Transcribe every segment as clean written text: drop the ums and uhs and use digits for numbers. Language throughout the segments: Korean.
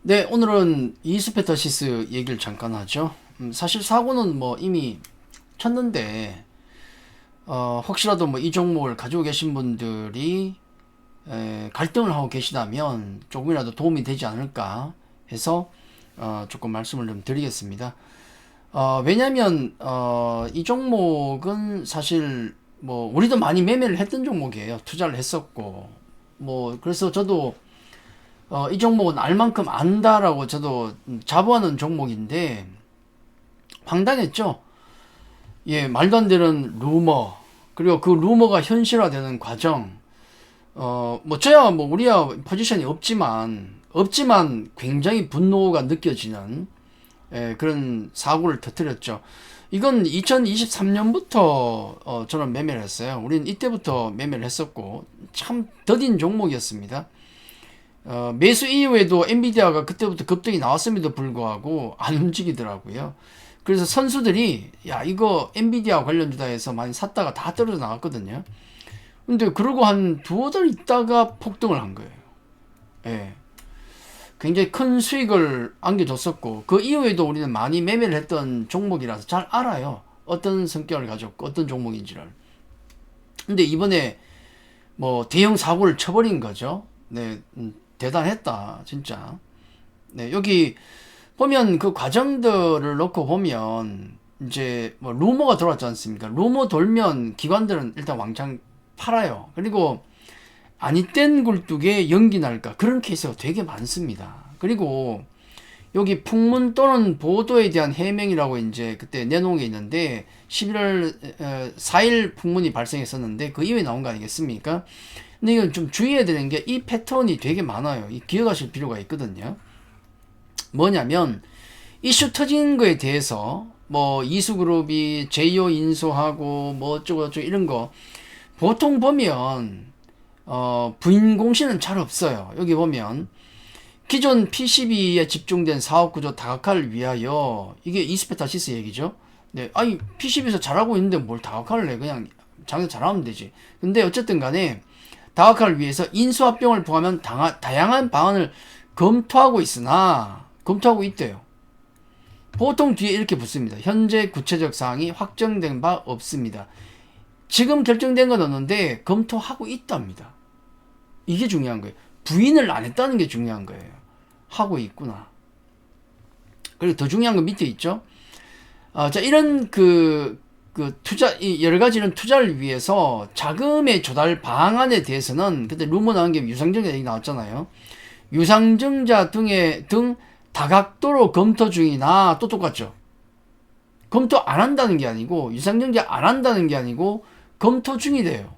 네, 오늘은 이스페타시스 얘기를 잠깐 하죠. 사실 사고는 뭐 이미 쳤는데, 혹시라도 뭐 이 종목을 가지고 계신 분들이 갈등을 하고 계시다면 조금이라도 도움이 되지 않을까 해서 조금 말씀을 좀 드리겠습니다. 왜냐면 이 종목은 사실 뭐 우리도 많이 매매를 했던 종목이에요. 투자를 했었고, 뭐 그래서 저도 이 종목은 알 만큼 안다라고 저도 자부하는 종목인데 황당했죠. 예, 말도 안 되는 루머, 그리고 그 루머가 현실화되는 과정. 뭐 저야 뭐 우리야 포지션이 없지만 굉장히 분노가 느껴지는 그런 사고를 터뜨렸죠. 이건 2023년부터 저는 매매를 했어요. 우리는 이때부터 매매를 했었고 참 더딘 종목이었습니다. 매수 이후에도 엔비디아가 그때부터 급등이 나왔음에도 불구하고 안 움직이더라고요. 그래서 선수들이 야 이거 엔비디아 관련주다 해서 많이 샀다가 다 떨어져 나갔거든요. 근데 그러고 한 두어 달 있다가 폭등을 한 거예요. 예. 굉장히 큰 수익을 안겨줬었고 그 이후에도 우리는 많이 매매를 했던 종목이라서 잘 알아요. 어떤 성격을 가졌고 어떤 종목인지를. 근데 이번에 뭐 대형 사고를 쳐버린 거죠. 네, 대단했다 진짜. 네, 여기 보면 그 과정들을 놓고 보면 이제 뭐 루머가 돌았지 않습니까? 루머 돌면 기관들은 일단 왕창 팔아요. 그리고 아니땐 굴뚝에 연기 날까 그런 케이스가 되게 많습니다. 그리고 여기 풍문 또는 보도에 대한 해명이라고 이제 그때 내놓은 게 있는데 11월 4일 풍문이 발생했었는데 그 이후에 나온 거 아니겠습니까? 근데 이건 좀 주의해야 되는 게 이 패턴이 되게 많아요. 이 기억하실 필요가 있거든요. 뭐냐면 이슈 터진 거에 대해서 뭐 이수그룹이 제이오 인수하고 뭐 어쩌고저쩌고 이런 거 보통 보면 부인 공시는 잘 없어요. 여기 보면 기존 PCB에 집중된 사업 구조 다각화를 위하여 이게 이스페타시스 얘기죠. 네, 아니 PCB에서 잘하고 있는데 뭘 다각화를 해? 그냥 장사 잘하면 되지. 근데 어쨌든 간에 다각화를 위해서 인수합병을 포함한 다양한 방안을 검토하고 있대요. 보통 뒤에 이렇게 붙습니다. 현재 구체적 사항이 확정된 바 없습니다. 지금 결정된 건 없는데 검토하고 있답니다. 이게 중요한 거예요. 부인을 안 했다는 게 중요한 거예요. 하고 있구나. 그리고 더 중요한 건 밑에 있죠. 자, 이런 투자, 여러 가지 이런 투자를 위해서 자금의 조달 방안에 대해서는, 그때 루머 나온 게 유상증자 얘기 나왔잖아요. 유상증자 등 다각도로 검토 중이나 또 똑같죠. 검토 안 한다는 게 아니고, 유상증자 안 한다는 게 아니고, 검토 중이래요.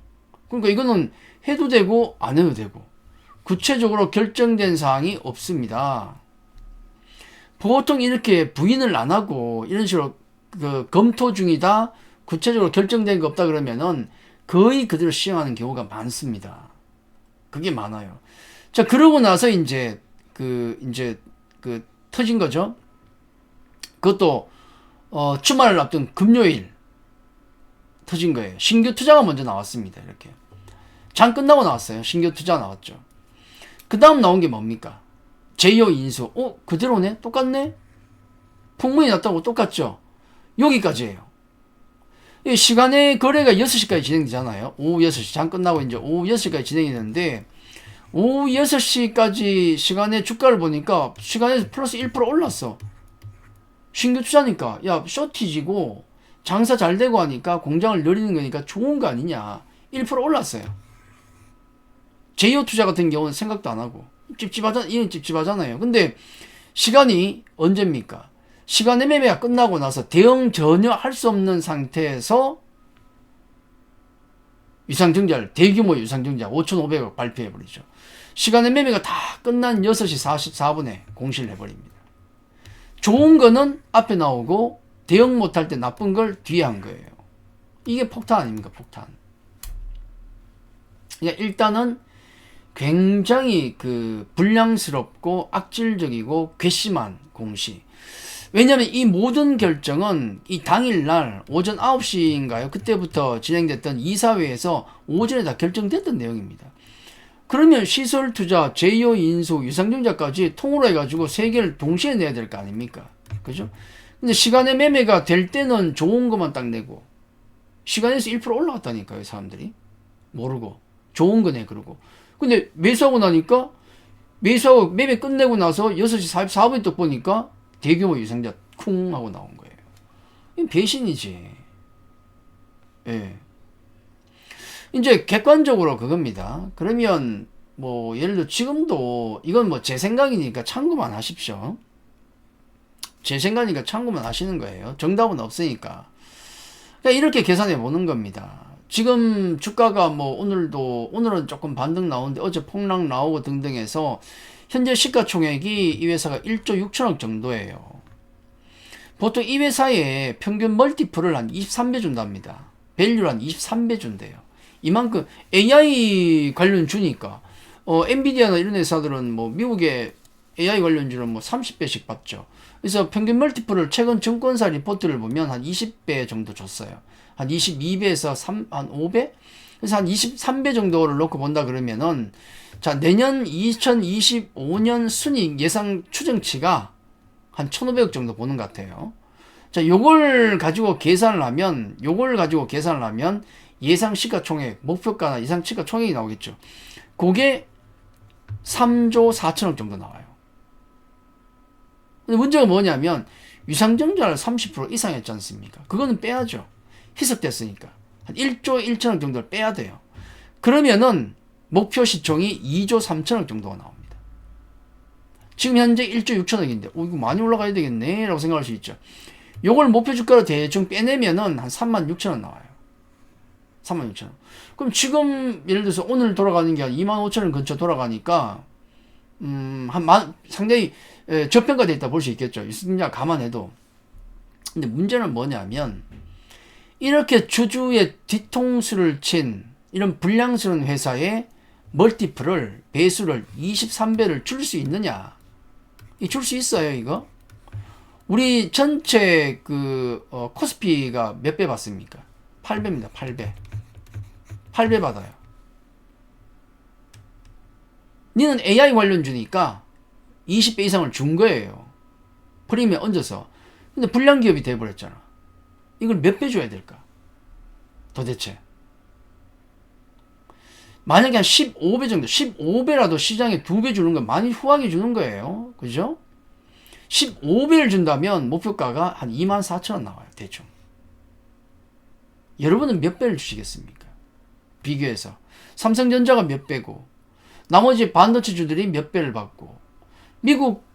그러니까 이거는 해도 되고, 안 해도 되고, 구체적으로 결정된 사항이 없습니다. 보통 이렇게 부인을 안 하고, 이런 식으로 검토 중이다, 구체적으로 결정된 거 없다 그러면은 거의 그대로 시행하는 경우가 많습니다. 그게 많아요. 자, 그러고 나서 이제 터진 거죠. 그것도 주말을 앞둔 금요일 터진 거예요. 신규 투자가 먼저 나왔습니다. 이렇게 장 끝나고 나왔어요. 신규 투자 나왔죠. 그 다음 나온 게 뭡니까? 제이오 인수. 그대로네? 똑같네? 풍문이 났다고 똑같죠? 여기까지예요. 시간의 거래가 6시까지 진행되잖아요. 오후 6시. 장 끝나고 이제 오후 6시까지 진행이 되는데, 오후 6시까지 시간에 주가를 보니까 시간에서 플러스 1% 올랐어. 신규 투자니까, 야, 쇼티지고 장사 잘 되고 하니까 공장을 늘리는 거니까 좋은 거 아니냐. 1% 올랐어요. 제이오 투자 같은 경우는 생각도 안 하고. 이건 찝찝하잖아요. 근데 시간이 언제입니까? 시간의 매매가 끝나고 나서 대응 전혀 할 수 없는 상태에서 대규모 유상증자 5,500억 발표해버리죠. 시간의 매매가 다 끝난 6시 44분에 공시를 해버립니다. 좋은 거는 앞에 나오고 대응 못할 때 나쁜 걸 뒤에 한 거예요. 이게 폭탄 아닙니까? 폭탄. 그러니까 일단은 굉장히 불량스럽고 악질적이고 괘씸한 공시. 왜냐하면 이 모든 결정은 이 당일날 오전 9시인가요? 그때부터 진행됐던 이사회에서 오전에 다 결정됐던 내용입니다. 그러면 시설 투자, 제휴 인수, 유상증자까지 통으로 해가지고 세 개를 동시에 내야 될 거 아닙니까? 그죠? 근데 시간의 매매가 될 때는 좋은 것만 딱 내고, 시간에서 1% 올라갔다니까요, 사람들이. 모르고. 좋은 거네, 그러고. 근데 매수하고 나니까, 매수하고 매매 끝내고 나서 6시 44분에 또 보니까 대규모 유상자 쿵 하고 나온 거예요. 이건 배신이지. 예. 이제 객관적으로 그겁니다. 그러면 뭐 예를 들어 지금도 이건 뭐 제 생각이니까 참고만 하십시오. 제 생각이니까 참고만 하시는 거예요. 정답은 없으니까. 그러니까 이렇게 계산해 보는 겁니다. 지금 주가가 뭐 오늘은 조금 반등 나오는데 어제 폭락 나오고 등등 해서 현재 시가총액이 이 회사가 1조 6천억 정도예요. 보통 이 회사의 평균 멀티플을 한 23배 준답니다. 밸류를 한 23배 준대요. 이만큼 AI 관련 주니까 엔비디아나 이런 회사들은 뭐 미국의 AI 관련주는 뭐 30배씩 받죠. 그래서 평균 멀티플을 최근 증권사 리포트를 보면 한 20배 정도 줬어요. 한 22배에서 한 5배? 그래서 한 23배 정도를 놓고 본다 그러면은 자, 내년 2025년 순이익 예상 추정치가 한 1,500억 정도 보는 것 같아요. 자, 요걸 가지고 계산을 하면 예상 시가총액, 목표가나 예상 시가총액이 나오겠죠. 그게 3조 4천억 정도 나와요. 근데 문제가 뭐냐면 유상증자를 30% 이상 했지 않습니까? 그거는 빼야죠. 희석됐으니까. 한 1조 1천억 정도를 빼야 돼요. 그러면은 목표 시총이 2조 3천억 정도가 나옵니다. 지금 현재 1조 6천억인데 이거 많이 올라가야 되겠네 라고 생각할 수 있죠. 요걸 목표 주가로 대충 빼내면은 한 3만 6천원 나와요. 3만 6천원. 그럼 지금 예를 들어서 오늘 돌아가는 게 한 2만 5천원 근처 돌아가니까 상당히 저평가되어 있다 볼 수 있겠죠. 유승자 감안해도. 근데 문제는 뭐냐면 이렇게 주주의 뒤통수를 친 이런 불량스러운 회사의 멀티플을 배수를 23배를 줄 수 있느냐? 줄 수 있어요, 이거? 우리 전체 코스피가 몇 배 받습니까? 8배입니다. 8배. 8배 받아요. 니는 AI 관련주니까 20배 이상을 준 거예요. 프리미엄 얹어서. 근데 불량기업이 돼버렸잖아. 이걸 몇 배 줘야 될까? 도대체. 만약에 한 15배 정도, 15배라도 시장에 2배 주는 건 많이 후하게 주는 거예요. 그죠? 15배를 준다면 목표가가 한 24,000원 나와요. 대충. 여러분은 몇 배를 주시겠습니까? 비교해서. 삼성전자가 몇 배고, 나머지 반도체주들이 몇 배를 받고, 미국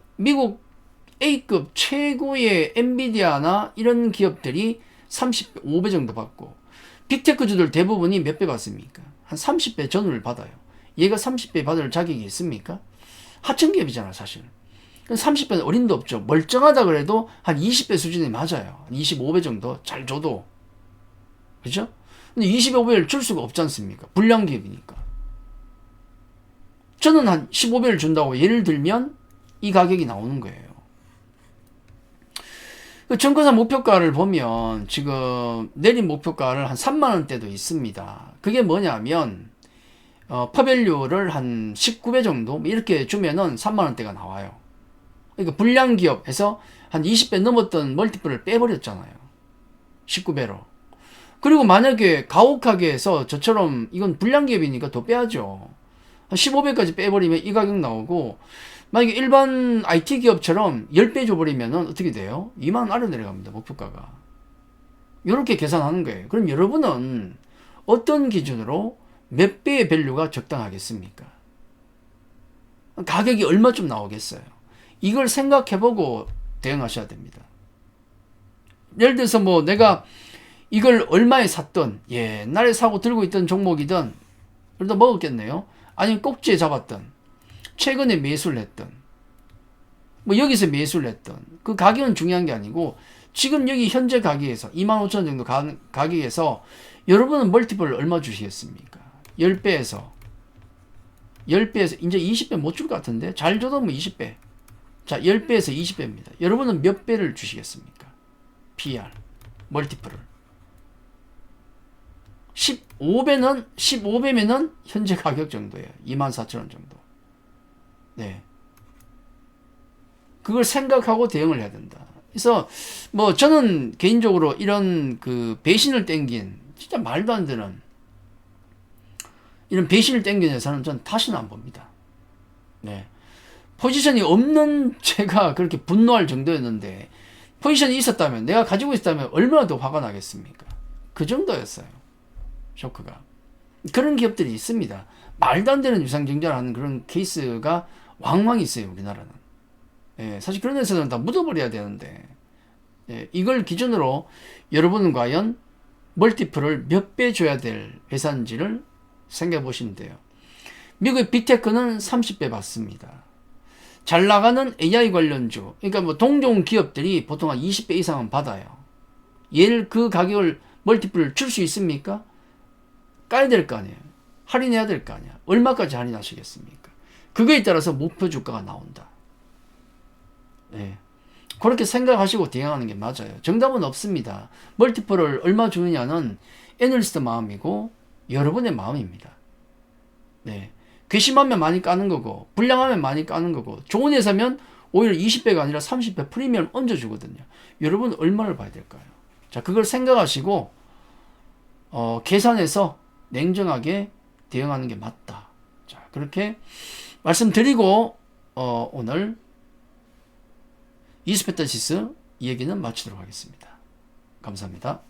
A급 최고의 엔비디아나 이런 기업들이 35배 정도 받고, 빅테크주들 대부분이 몇 배 받습니까? 한 30배 전후를 받아요. 얘가 30배 받을 자격이 있습니까? 하청기업이잖아, 사실. 30배는 어림도 없죠. 멀쩡하다 그래도 한 20배 수준이 맞아요. 25배 정도 잘 줘도. 그죠? 근데 25배를 줄 수가 없지 않습니까? 불량기업이니까. 저는 한 15배를 준다고 예를 들면 이 가격이 나오는 거예요. 그 증권사 목표가를 보면 지금 내린 목표가를 한 3만원대도 있습니다. 그게 뭐냐면 퍼밸류를 한 19배 정도 이렇게 주면은 3만원대가 나와요. 그러니까 불량기업에서 한 20배 넘었던 멀티플을 빼버렸잖아요. 19배로. 그리고 만약에 가혹하게 해서 저처럼 이건 불량기업이니까 더 빼야죠. 한 15배까지 빼버리면 이 가격 나오고, 만약에 일반 IT 기업처럼 10배 줘버리면 어떻게 돼요? 2만원 아래 내려갑니다. 목표가가. 이렇게 계산하는 거예요. 그럼 여러분은 어떤 기준으로 몇 배의 밸류가 적당하겠습니까? 가격이 얼마쯤 나오겠어요? 이걸 생각해보고 대응하셔야 됩니다. 예를 들어서 뭐 내가 이걸 얼마에 샀던, 옛날에 사고 들고 있던 종목이든, 그래도 먹었겠네요. 아니면 꼭지에 잡았던, 최근에 매수를 했던, 뭐 여기서 매수를 했던, 그 가격은 중요한 게 아니고, 지금 여기 현재 가격에서 25,000원 정도 가격에서 여러분은 멀티플을 얼마 주시겠습니까? 10배에서 이제 20배 못 줄 것 같은데, 잘 줘도 뭐 20배. 자, 10배에서 20배입니다. 여러분은 몇 배를 주시겠습니까? PR, 멀티플을. 15배면은 현재 가격 정도예요. 24,000원 정도. 네. 그걸 생각하고 대응을 해야 된다. 그래서 뭐 저는 개인적으로 이런 그 배신을 땡긴 진짜 말도 안 되는 이런 배신을 땡긴 회사는 전 다시는 안 봅니다. 네. 포지션이 없는 제가 그렇게 분노할 정도였는데 포지션이 있었다면 내가 가지고 있었다면 얼마나 더 화가 나겠습니까? 그 정도였어요. 쇼크가. 그런 기업들이 있습니다. 말도 안 되는 유상증자를 하는 그런 케이스가 왕왕 있어요. 우리나라는. 예, 사실 그런 회사들은 다 묻어버려야 되는데 예, 이걸 기준으로 여러분은 과연 멀티플을 몇 배 줘야 될 회사인지를 생각해 보시면 돼요. 미국의 빅테크는 30배 받습니다. 잘 나가는 AI 관련주, 그러니까 뭐 동종 기업들이 보통 한 20배 이상은 받아요. 얘를 그 가격을 멀티플을 줄 수 있습니까? 까야 될 거 아니에요. 할인해야 될 거 아니야. 얼마까지 할인하시겠습니까? 그거에 따라서 목표 주가가 나온다. 예. 그렇게 생각하시고 대응하는 게 맞아요. 정답은 없습니다. 멀티플을 얼마 주느냐는 애널리스트 마음이고 여러분의 마음입니다. 네. 괘씸하면 많이 까는 거고 불량하면 많이 까는 거고 좋은 회사면 오히려 20배가 아니라 30배 프리미엄 얹어주거든요. 여러분 얼마를 봐야 될까요? 자, 그걸 생각하시고 계산해서 냉정하게 대응하는 게 맞다. 자, 그렇게 말씀드리고 오늘 이스페타시스 이 얘기는 마치도록 하겠습니다. 감사합니다.